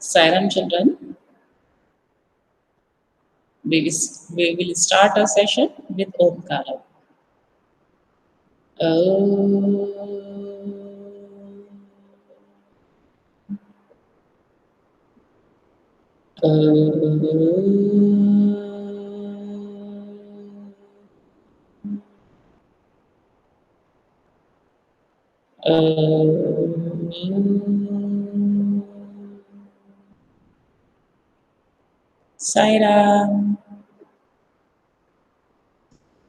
Sairam children, we will start our session with Omkara. Sairam,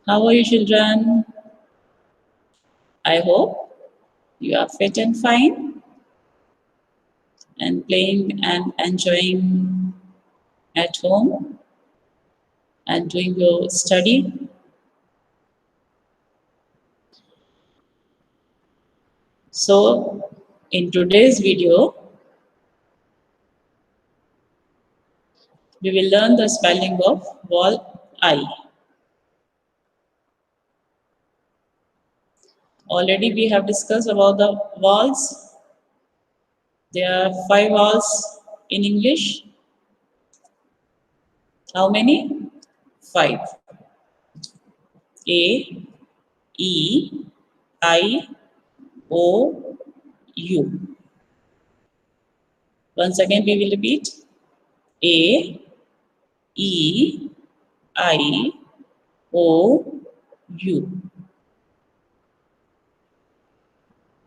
how are you children? I hope you are fit and fine and playing and enjoying at home and doing your study. So in today's video, we will learn the spelling of vowel I. Already we have discussed about the vowels. There are 5 vowels in English. How many? 5. A, E, I, O, U. Once again we will repeat. A, E, I, O, U.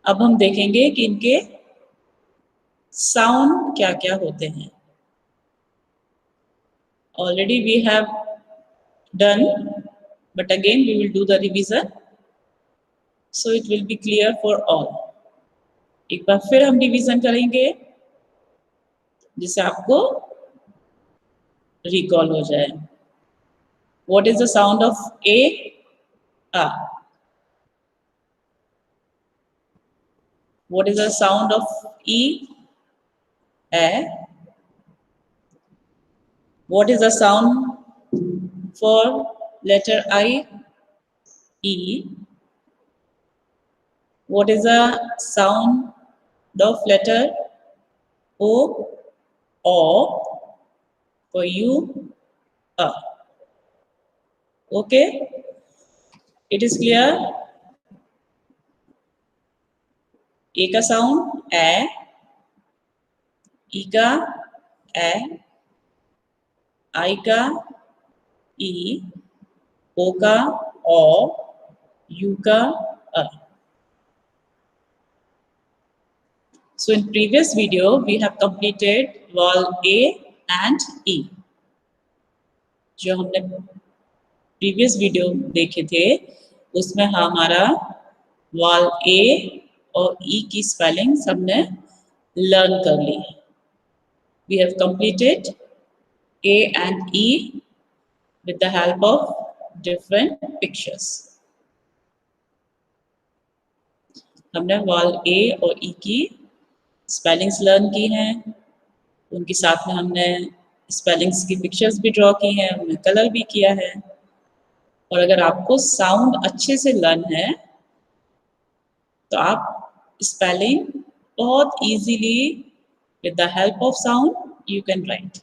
अब हम देखेंगे कि इनके sound क्या क्या होते हैं. Already we have done, but again we will do the revision, so it will be clear for all. एक बार फिर हम रिवीजन करेंगे जिससे आपको रिकॉल हो जाए. What is the sound of A? A. What is the sound of E? A. What is the sound for letter I? E. What is the sound of letter O? O. For you? A. Okay? It is clear? A का sound ए, ई का ए, आई का ई, ओ का ओ, you का अ. So in previous video we have completed vowel A and E. जो हमने previous video देखे थे उसमें हमारा vowel A और E की स्पेलिंग सबने लर्न कर ली. We have completed A and E with the help of different pictures. हमने vowel A और E की स्पेलिंग्स लर्न की हैं. उनके साथ में हमने स्पेलिंग्स की पिक्चर्स भी ड्रॉ की हैं, उनमें कलर भी किया है. और अगर आपको साउंड अच्छे से लर्न है तो आप स्पेलिंग बहुत easily with the help of sound you can write.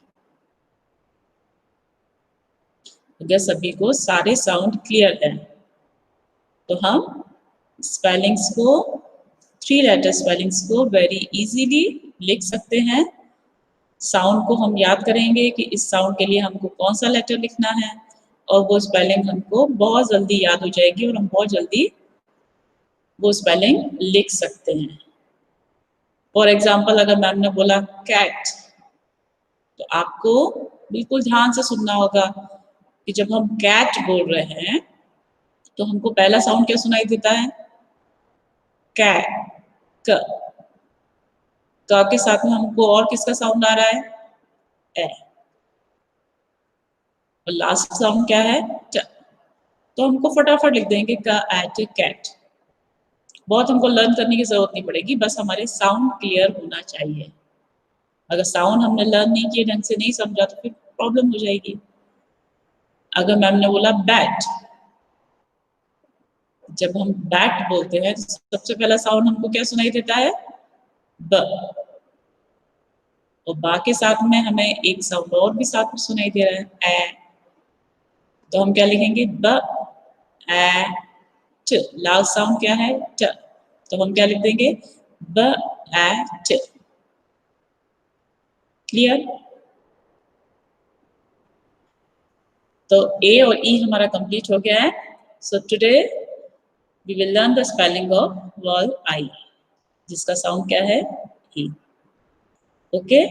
अगर सभी को सारे साउंड क्लियर है तो हम स्पेलिंग्स को 3 लेटर स्पेलिंग्स को वेरी इजीली लिख सकते हैं. साउंड को हम याद करेंगे कि इस साउंड के लिए हमको कौन सा लेटर लिखना है और वो स्पेलिंग हमको बहुत जल्दी याद हो जाएगी और हम बहुत जल्दी वो स्पेलिंग लिख सकते हैं. फॉर एग्जाम्पल अगर मैम ने बोला कैट तो आपको बिल्कुल ध्यान से सुनना होगा कि जब हम कैट बोल रहे हैं तो हमको पहला साउंड क्या सुनाई देता है? कै. क के साथ में हमको और किसका साउंड आ रहा है? ए. और लास्ट साउंड क्या है? ट. तो हमको फटाफट लिख देंगे क एट कैट. बहुत हमको लर्न करने की जरूरत नहीं पड़ेगी, बस हमारे साउंड क्लियर होना चाहिए. अगर साउंड हमने लर्न नहीं किए, ढंग से नहीं समझा तो फिर प्रॉब्लम हो जाएगी. अगर मैम ने बोला बैट, जब हम बैट बोलते हैं सबसे पहला साउंड हमको क्या सुनाई देता है? ब. और बा के साथ में हमें एक साउंड और भी साथ में सुनाई दे रहा है, ए। तो हम क्या लिखेंगे, ब ए ट। लास्ट साउंड क्या है, ट। तो हम क्या लिख देंगे, ब ए ट। क्लियर? तो ए और ई हमारा कंप्लीट हो गया है। So today we will learn the spelling of vowel I, जिसका साउंड क्या है, ई। Okay,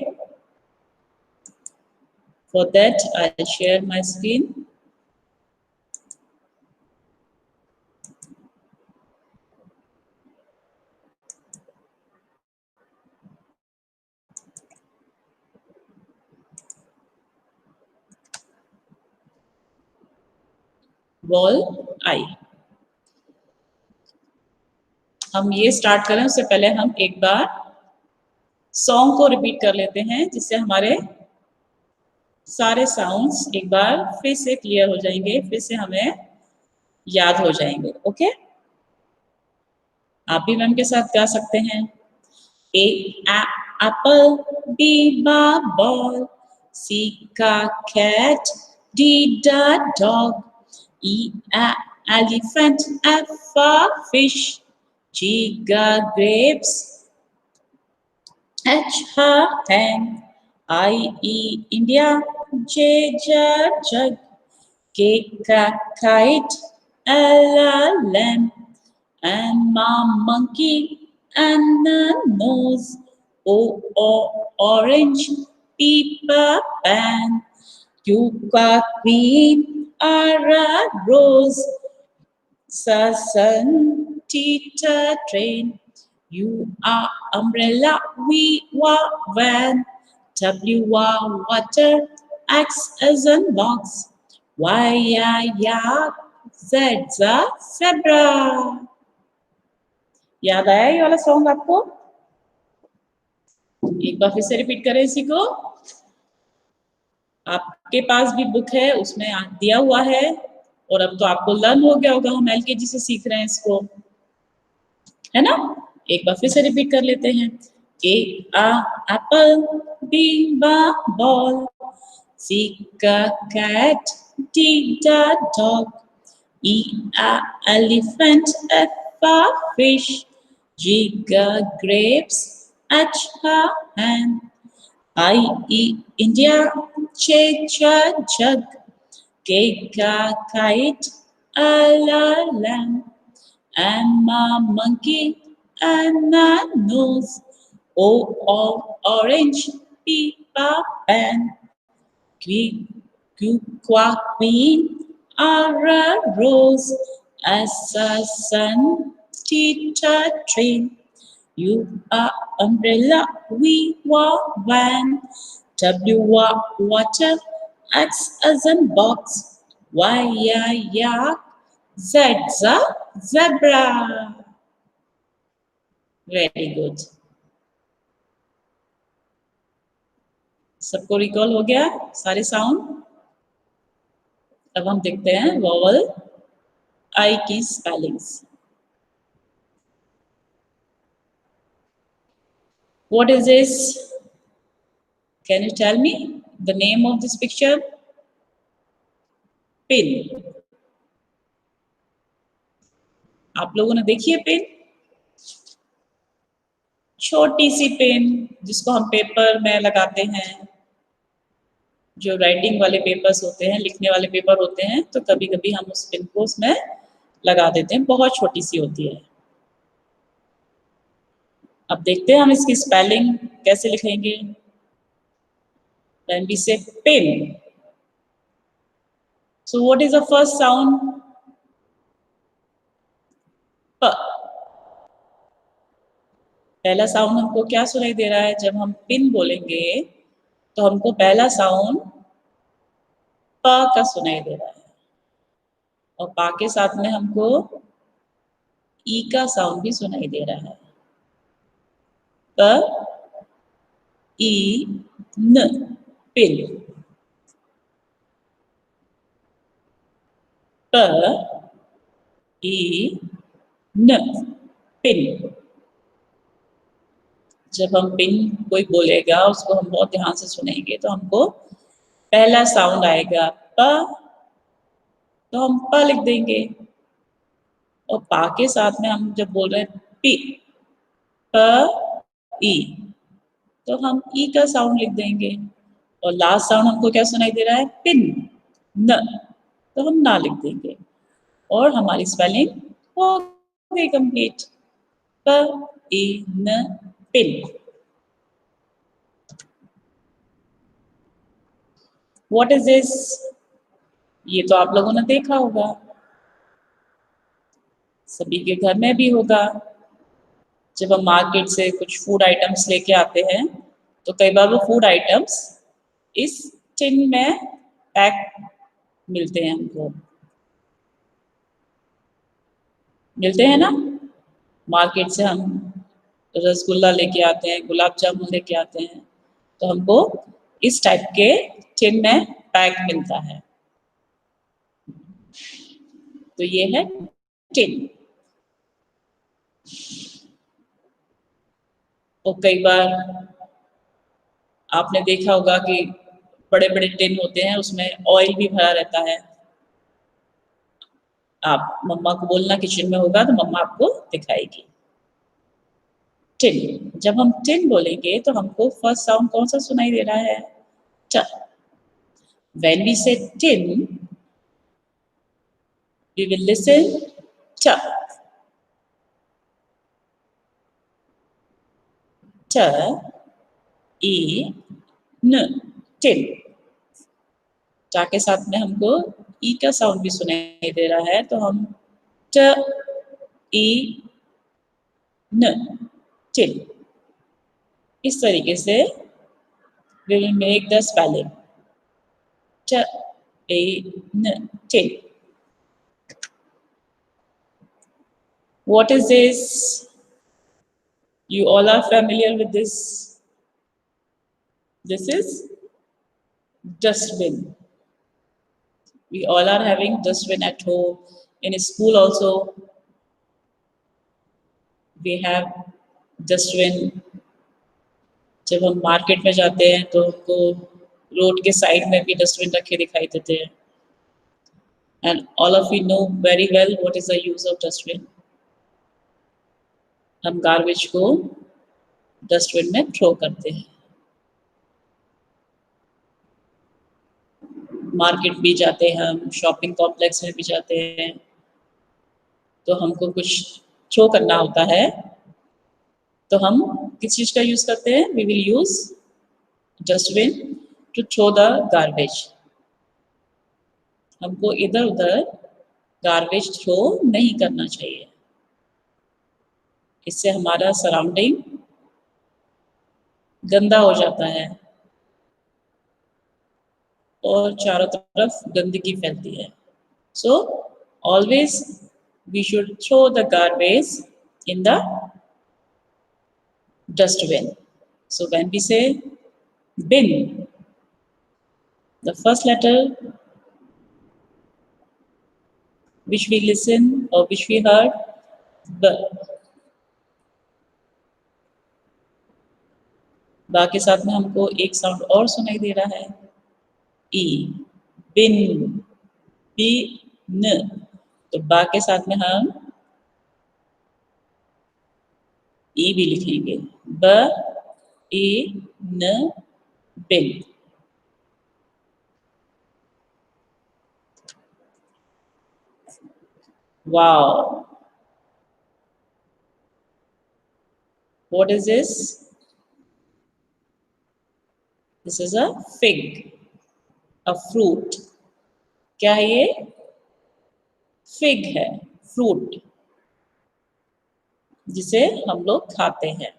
for that I share my screen. Vowel I. हम ये स्टार्ट करें उससे पहले हम एक बार सॉन्ग को रिपीट कर लेते हैं, जिससे हमारे सारे साउंड्स एक बार फिर से क्लियर हो जाएंगे, फिर से हमें याद हो जाएंगे। ओके, आप भी मैम के साथ गा सकते हैं। A apple, B ball, C cat, D dog, E elephant, F fish, G grapes, H hen, I India, J jug, K kite, L lamb, and monkey, and nose, O orange, P pan, Q queen, R rose, sun, train, U umbrella, V van, W water, X as in box, Y yak, Z zebra। याद आया ये वाला song आपको? एक बार फिर से repeat करें इसी को। आपके पास भी बुक है, उसमें दिया हुआ है, और अब तो आपको लर्न हो गया होगा, हम एलकेजी से सीख रहे हैं इसको, है ना? एक बार फिर से रिपीट कर लेते हैं। A apple, B ball, C cat, D dog, E elephant, F fish, G grapes, H hen, I India, J jug, K kite, L lamb, M monkey, N nose, O orange, P pan, Q queen, R rose, S sun, T train, U umbrella, V van, W water, X as in box, Y yak, Z zebra। Very good. सबको recall हो गया सारे sound? अब हम देखते हैं vowel आई की spellings. What is this? Can you tell me the name of this picture? Pin. आप लोगों ने देखी है पिन? छोटी सी पिन जिसको हम पेपर में लगाते हैं, जो राइटिंग वाले पेपर्स होते हैं, लिखने वाले पेपर होते हैं, तो कभी कभी हम उस पिन को उसमें लगा देते हैं, बहुत छोटी सी होती है। अब देखते हैं हम इसकी स्पेलिंग कैसे लिखेंगे। When we say pin, so what is the first sound? प। पहला साउंड हमको क्या सुनाई दे रहा है जब हम पिन बोलेंगे? तो हमको पहला साउंड प का सुनाई दे रहा है, और पा के साथ में हमको ई का साउंड भी सुनाई दे रहा है। प ई न, पिन। प ई न, पिन। जब हम पिन कोई बोलेगा उसको हम बहुत ध्यान से सुनेंगे तो हमको पहला साउंड आएगा प, तो हम प लिख देंगे। और पा के साथ में हम जब बोल रहे हैं पी, प, ई, तो हम ई का साउंड लिख देंगे। और लास्ट साउंड हमको क्या सुनाई दे रहा है? पिन, न, तो हम ना लिख देंगे और हमारी स्पेलिंग हो गई कंप्लीट। प, ई, न, पिन। What is this? ये तो आप लोगों ने देखा होगा, सभी के घर में भी होगा। जब हम मार्केट से कुछ फूड आइटम्स लेके आते हैं तो कई बार वो फूड आइटम्स इस टिन में पैक मिलते हैं हमको, मिलते हैं ना। मार्केट से हम रसगुल्ला लेके आते हैं, गुलाब जामुन लेके आते हैं, तो हमको इस टाइप के टिन में पैक मिलता है। तो ये है टिन। और कई बार आपने देखा होगा कि बड़े बड़े टिन होते हैं, उसमें ऑयल भी भरा रहता है। आप मम्मा को बोलना किचन में होगा तो मम्मा आपको दिखाएगी। टिन, जब हम टिन बोलेंगे तो हमको फर्स्ट साउंड कौन सा सुनाई दे रहा है? ट। When we say tin, we will listen t, t, e, n, tin। टा के साथ में हमको ई का साउंड भी सुनाई दे रहा है, तो हम ट, ई, न, टिन। इस तरीके से we will make the spelling t, a, n, tin। What is this? You all are familiar with this. This is dustbin. We all are having dustbin at home. In school also, we have dustbin। जब हम market में जाते हैं तो हमको road के side में भी डस्टबिन रखे दिखाई देते हैं। And all of you know very well what is the use of dustbin. हम गार्बेज को डस्टबिन में थ्रो करते हैं। मार्केट भी जाते हैं, हम शॉपिंग कॉम्प्लेक्स में भी जाते हैं, तो हमको कुछ थ्रो करना होता है तो हम किस चीज का यूज करते हैं? We will use dustbin to throw the garbage. हमको इधर उधर गार्बेज थ्रो नहीं करना चाहिए, इससे हमारा सराउंडिंग गंदा हो जाता है और चारों तरफ गंदगी फैलती है। So always we should throw the garbage in the dustbin. So when we say bin, the first letter which we listen or which we heard, b, बाकी साथ में हमको एक साउंड और सुनाई दे रहा है, ई, बिन, बी, न। तो बा के साथ में हम ई भी लिखेंगे, ब, ए, न, बिन। Wow, what is this? This is a fig, a fruit. क्या है ये? फिग है, फ्रूट, जिसे हम लोग खाते हैं।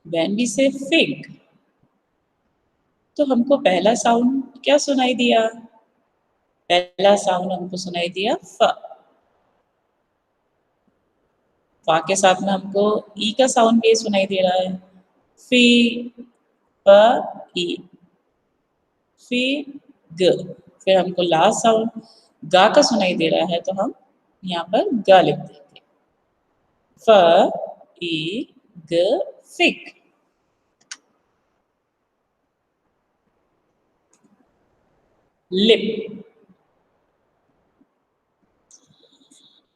When we say fig, तो हमको पहला साउंड क्या सुनाई दिया? पहला साउंड हमको सुनाई दिया फ। फा के साथ में हमको ई का साउंड भी सुनाई दे रहा है, फी, प, ई, फी, ग। फिर हमको लास्ट साउंड गा का सुनाई दे रहा है, तो हम यहाँ पर गा लिख देंगे, फ, E, G, fig. Lip.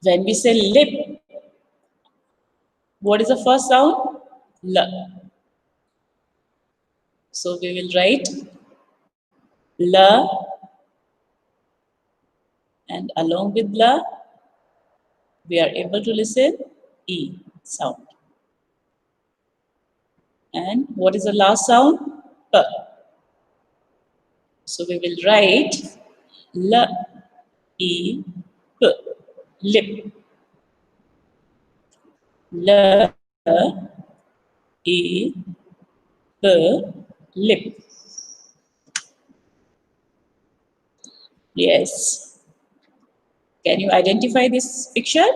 When we say lip, what is the first sound? L. So we will write L, and along with L, we are able to listen E sound. And what is the last sound? P. So we will write L, E, P, lip. L, E, P, lip. Yes. Can you identify this picture?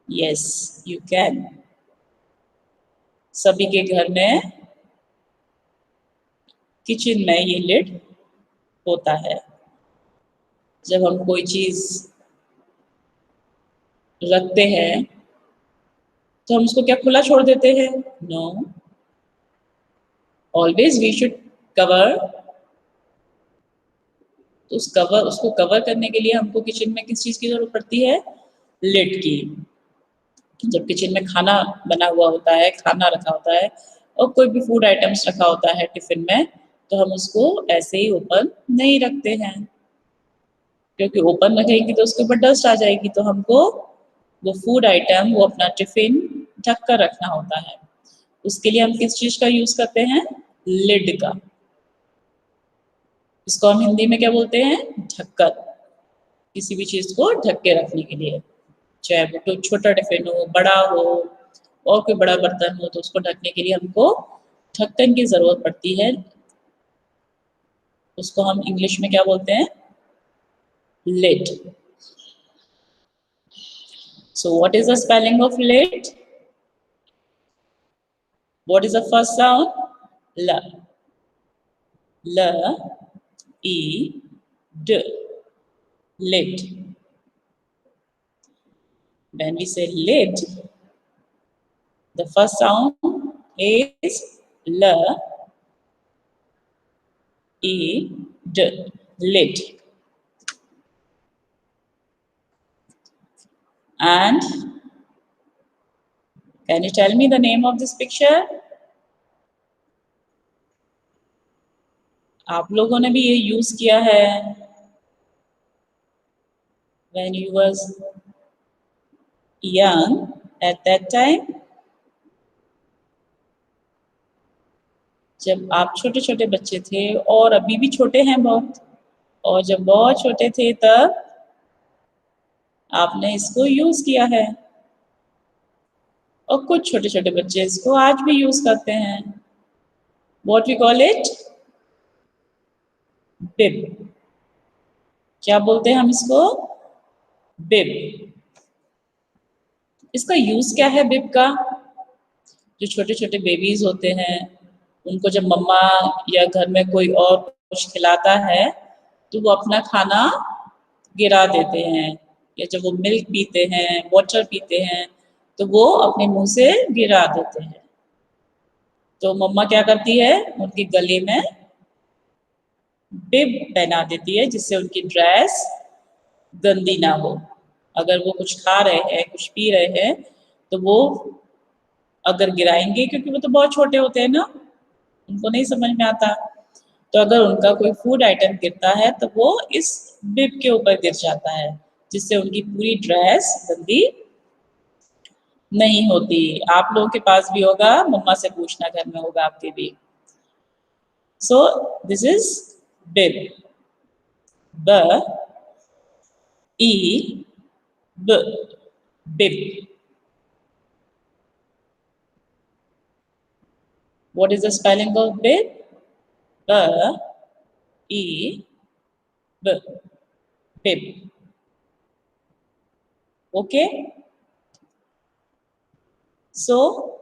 Yes, you can. सभी के घर में kitchen में ये lid होता है। जब हम कोई चीज रखते हैं तो हम उसको क्या खुला छोड़ देते हैं? No, always we should cover. तो उसको कवर करने के लिए हमको किचन में किस चीज की जरूरत पड़ती है? लिड की। जब किचन में खाना बना हुआ होता है, खाना रखा होता है और कोई भी फूड आइटम्स रखा होता है टिफिन में, तो हम उसको ऐसे ही ओपन नहीं रखते हैं, क्योंकि ओपन रखेंगे तो उसके ऊपर डस्ट आ जाएगी। तो हमको वो फूड आइटम, वो अपना टिफिन ढक कर रखना होता है। उसके लिए हम किस चीज का यूज करते हैं? लिड का। इसको हम हिंदी में क्या बोलते हैं? ढक्कन। किसी भी चीज को ढक के रखने के लिए, चाहे वो तो छोटा टिफिन हो, बड़ा हो, और कोई बड़ा बर्तन हो, तो उसको ढकने के लिए हमको ढक्कन की जरूरत पड़ती है। उसको हम इंग्लिश में क्या बोलते हैं? Lid. So what is the spelling of lid? What is the first sound? L. L, E, D. Lid. When we say lid, the first sound is L, E, D. Lid. And can you tell me the name of this picture? आप लोगों ने भी ये use किया है when you was young at that time? जब आप छोटे छोटे बच्चे थे, और अभी भी छोटे हैं बहुत, और जब बहुत छोटे थे तब आपने इसको यूज किया है, और कुछ छोटे छोटे बच्चे इसको आज भी यूज करते हैं। What we call it? बिब। क्या बोलते हैं हम इसको? बिब। इसका यूज क्या है बिब का? जो छोटे छोटे बेबीज होते हैं, उनको जब मम्मा या घर में कोई और कुछ खिलाता है तो वो अपना खाना गिरा देते हैं, या जब वो मिल्क पीते हैं, वाटर पीते हैं, तो वो अपने मुंह से गिरा देते हैं। तो मम्मा क्या करती है? उनके गले में बिब पहना देती है, जिससे उनकी ड्रेस गंदी ना हो। अगर वो कुछ खा रहे हैं, कुछ पी रहे हैं, तो वो अगर गिराएंगे, क्योंकि वो तो बहुत छोटे होते हैं ना, उनको नहीं समझ में आता, तो अगर उनका कोई फूड आइटम गिरता है तो वो इस बिब के ऊपर गिर जाता है, जिससे उनकी पूरी ड्रेस गंदी नहीं होती। आप लोगों के पास भी होगा, मम्मा से पूछना, घर में होगा आपके भी। सो दिस इज बिब। ब, ई, ब, बिब। What is the spelling of bib? B, E, B, bib. Okay? So,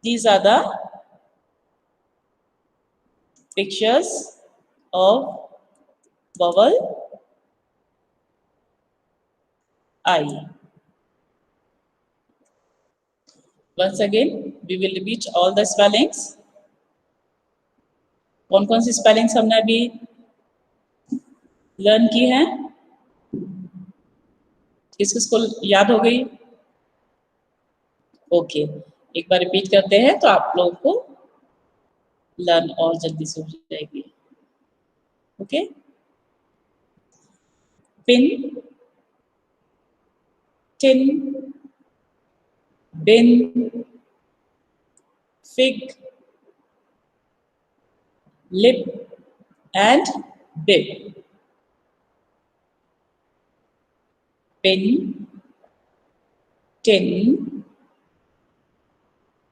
these are the pictures of vowel I. Once again, we will repeat all the spellings. कौन कौन सी स्पेलिंग्स हमने अभी learn की है? किस किसको याद हो गई? ओके, एक बार रिपीट करते हैं तो आप लोगों को लर्न और जल्दी से हो जाएगी. Okay, pin, tin, bin, fig, lip and bib. Pin, tin,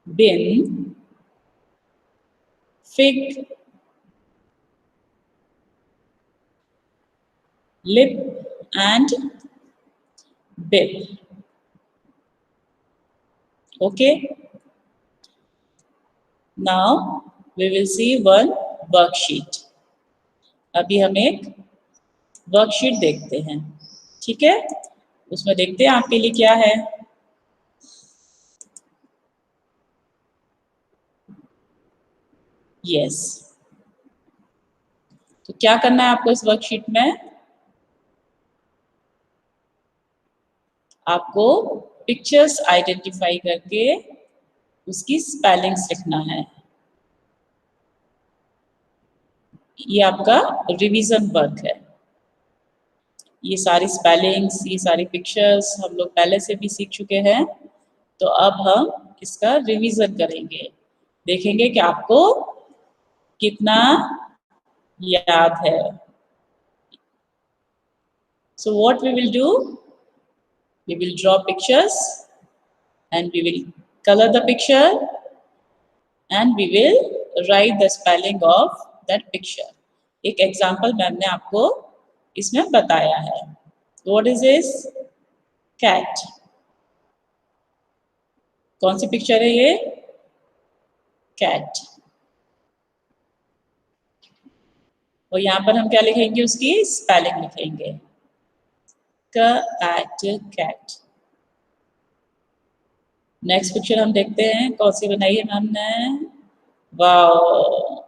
bin, fig, lip and bib. Okay, now we will see one worksheet. अभी हम एक वर्कशीट देखते हैं. ठीक है, उसमें देखते हैं आपके लिए क्या है. यस, तो क्या करना है आपको इस वर्कशीट में? आपको पिक्चर्स आइडेंटिफाई करके उसकी स्पेलिंग्स लिखना है. ये आपका रिवीजन वर्क है. ये सारी स्पेलिंग्स, ये सारी पिक्चर्स हम लोग पहले से भी सीख चुके हैं, तो अब हम इसका रिवीजन करेंगे. देखेंगे कि आपको कितना याद है. So what we will do? We will draw pictures and we will color the picture and we will write the spelling of that picture. एक एग्जाम्पल मैम ने आपको इसमें बताया है. What is this? Cat. कौन सी पिक्चर है ये? Cat. और यहाँ पर हम क्या लिखेंगे? उसकी स्पेलिंग लिखेंगे. cat. नेक्स्ट पिक्चर हम देखते हैं कौन सी बनाई है मैम ने. Wow,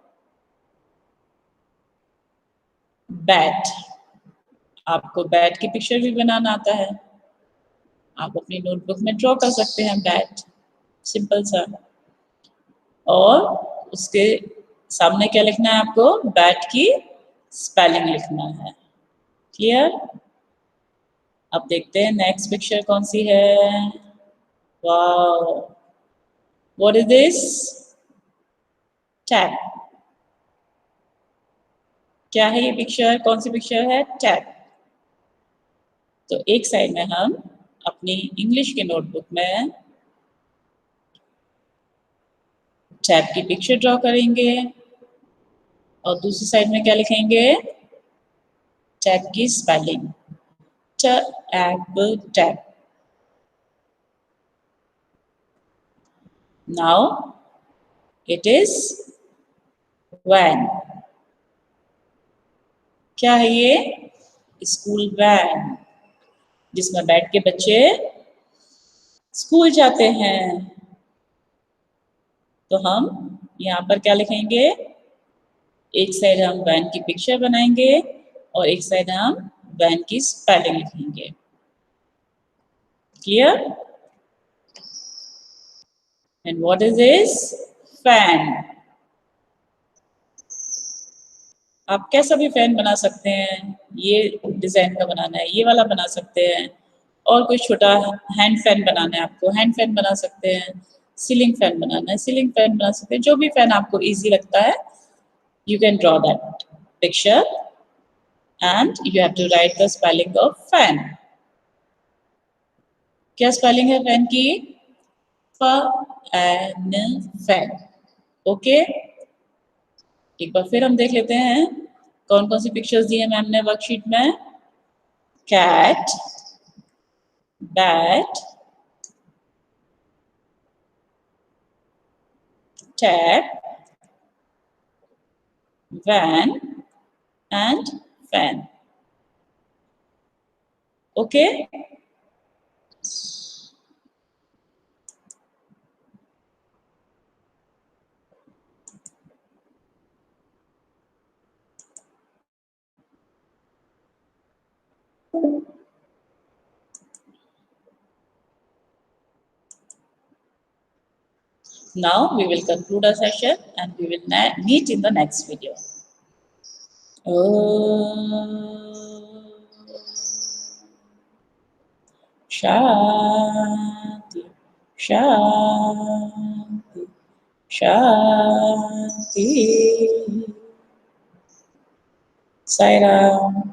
bat. आपको बैट की पिक्चर भी बनाना आता है. आप अपनी नोटबुक में ड्रॉ कर सकते हैं बैट, सिंपल सा. और उसके सामने क्या लिखना है आपको? बैट की स्पेलिंग लिखना है. क्लियर? अब देखते हैं नेक्स्ट पिक्चर कौन सी है. Wow, what is this? Tap. क्या है ये पिक्चर? कौन सी पिक्चर है? टैप. तो एक साइड में हम अपनी इंग्लिश के नोटबुक में टैप की पिक्चर ड्रॉ करेंगे और दूसरी साइड में क्या लिखेंगे? टैप की spelling. Tap. Now it is when. क्या है ये? स्कूल वैन, जिसमें बैठ के बच्चे स्कूल जाते हैं. तो हम यहाँ पर क्या लिखेंगे? एक साइड हम वैन की पिक्चर बनाएंगे और एक साइड हम वैन की स्पेलिंग लिखेंगे. Clear? And what is this? Fan. आप कैसा भी फैन बना सकते हैं. ये डिजाइन का बनाना है, ये वाला बना सकते हैं. और कोई छोटा हैंड फैन बनाना है आपको, हैंड फैन बना सकते हैं. सीलिंग फैन बनाना है, सीलिंग फैन बना सकते हैं. जो भी फैन आपको इजी लगता है, you can draw that picture and you have to write the spelling of fan. क्या स्पेलिंग है फैन की? फैन. ओके, एक बार फिर हम देख लेते हैं कौन कौन सी पिक्चर्स दी है मैम ने वर्कशीट में. Cat, bat, tap, van and fan. Okay, Now we will conclude our session and we will meet in the next video. Shanti, Shanti, Shanti. Sai Ram.